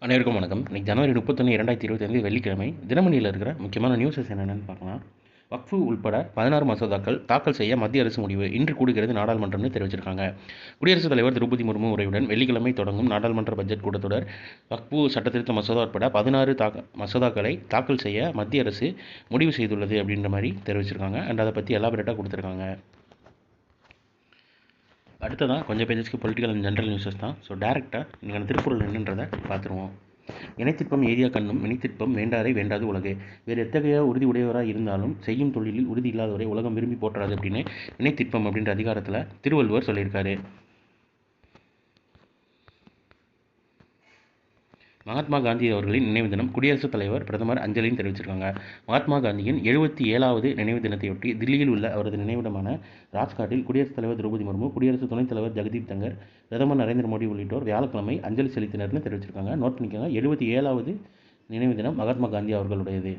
அனைவருக்கும் வணக்கம். இன்னைக்கு ஜனவரி 31, 2025 வெள்ளிக்கிழமை. தினமணியில் இருக்கிற முக்கியமான நியூஸஸ் என்னென்னு பார்க்கலாம். வக்ஃபு உள்பட 16 மசோதாக்கள் தாக்கல் செய்ய மத்திய அரசு முடிவு. இன்று கூடுகிறது நாடாளுமன்றம்னு தெரிவிச்சிருக்காங்க. குடியரசுத் தலைவர் திரௌபதி முர்மு உரையுடன் வெள்ளிக்கிழமை தொடங்கும் நாடாளுமன்ற பட்ஜெட் கூட்டத்தொடர். வக்ஃபு சட்டத்திருத்த மசோதா உட்பட 16 மசோதாக்களை தாக்கல் செய்ய மத்திய அரசு முடிவு செய்துள்ளது அப்படின்ற மாதிரி தெரிவிச்சிருக்காங்க. அண்ட் அதை பற்றி எலாபரேட்டாக கொடுத்துருக்காங்க. அடுத்ததான் கொஞ்சம் பேஜஸ்க்கு பொலிட்டிக்கல் அண்ட் ஜென்ரல் நியூஸஸ் தான். ஸோ டேரெக்டாக இன்றைக்கான திருக்குறள் என்னன்றதை பார்த்துருவோம். இணைத்திற்பம் ஏரியா கண்ணும் இணைத்திற்பம் வேண்டாரை வேண்டாது உலகு. வேறு எத்தகைய உறுதி உடையவராக இருந்தாலும் செய்யும் தொழிலில் உறுதி இல்லாதவரை உலகம் விரும்பி போற்றாது அப்படின்னு இணைத்திற்பம் அப்படின்ற அதிகாரத்தில் திருவள்ளுவர் சொல்லியிருக்காரு. மகாத்மா காந்தி அவர்களின் நினைவு தினம் குடியரசுத் தலைவர் பிரதமர் அஞ்சலின்னு தெரிவிச்சிருக்காங்க. மகாத்மா காந்தியின் 77வது நினைவு தினத்தையொட்டி தில்லியில் உள்ள அவரது நினைவிடமான ராஜ்காட்டில் குடியரசுத் தலைவர் திரௌபதி முர்மு, குடியரசு துணைத் தலைவர் ஜெகதீப் தங்கர், பிரதமர் நரேந்திர மோடி உள்ளிட்டோர் வியாழக்கிழமை அஞ்சலி செலுத்தினர்னு தெரிவிச்சிருக்காங்க. நோட் பண்ணிக்கோங்க, 77வது நினைவு தினம் மகாத்மா காந்தி அவர்களுடையது.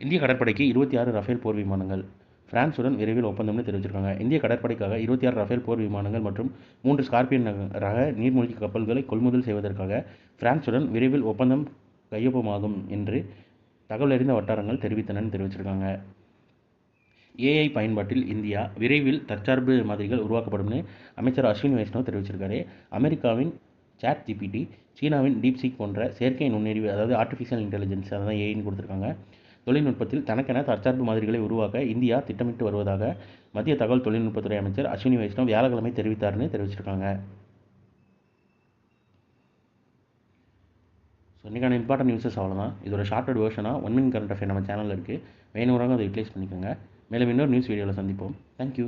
இந்திய கடற்படைக்கு 26 ரஃபேல் போர் விமானங்கள் பிரான்சுடன் விரைவில் ஒப்பந்தம்னு தெரிவிச்சிருக்காங்க. இந்திய கடற்படைக்காக 26 ரஃபேல் போர் விமானங்கள் மற்றும் 3 ஸ்கார்பியன் ரக நீர்மூழ்கி கப்பல்களை கொள்முதல் செய்வதற்காக பிரான்சுடன் விரைவில் ஒப்பந்தம் கையொப்பமாகும் என்று தகவல் அறிந்த வட்டாரங்கள் தெரிவித்தனன்னு தெரிவிச்சிருக்காங்க. ஏஐ பயன்பாட்டில் இந்தியா விரைவில் தற்சார்பு மாதிரிகள் உருவாக்கப்படும்னு அமைச்சர் அஸ்வினி வைஷ்ணவ் தெரிவிச்சிருக்காரு. அமெரிக்காவின் சாட் ஜிபிடி, சீனாவின் டீப்சீக் போன்ற செயற்கை நுண்ணறிவு, அதாவது ஆர்டிஃபிஷியல் இன்டெலிஜென்ஸ், அதான் ஏஐன்னு கொடுத்துருக்காங்க, தொழில்நுட்பத்தில் தனக்கென தற்சார்பு மாதிரிகளை உருவாக்க இந்தியா திட்டமிட்டு வருவதாக மத்திய தகவல் தொழில்நுட்பத்துறை அமைச்சர் அஸ்வினி வைஷ்ணவ் வியாழக்கிழமை தெரிவித்தார்னு தெரிவிச்சிருக்காங்க. ஸோ இன்றைக்கான இம்பார்ட்டன்ட் நியூஸஸ் அவ்வளோதான். இதோட ஷார்ட்டட் வேர்ஷனாக 1 மினிட் கரண்ட் அஃபேர் நம்ம சேனலில் இருக்குது. வேணுங்கிறவங்க அதை யூட்டிலைஸ் பண்ணிக்கோங்க. மேலும் இன்னொரு நியூஸ் வீடியோவில் சந்திப்போம். தேங்க்யூ.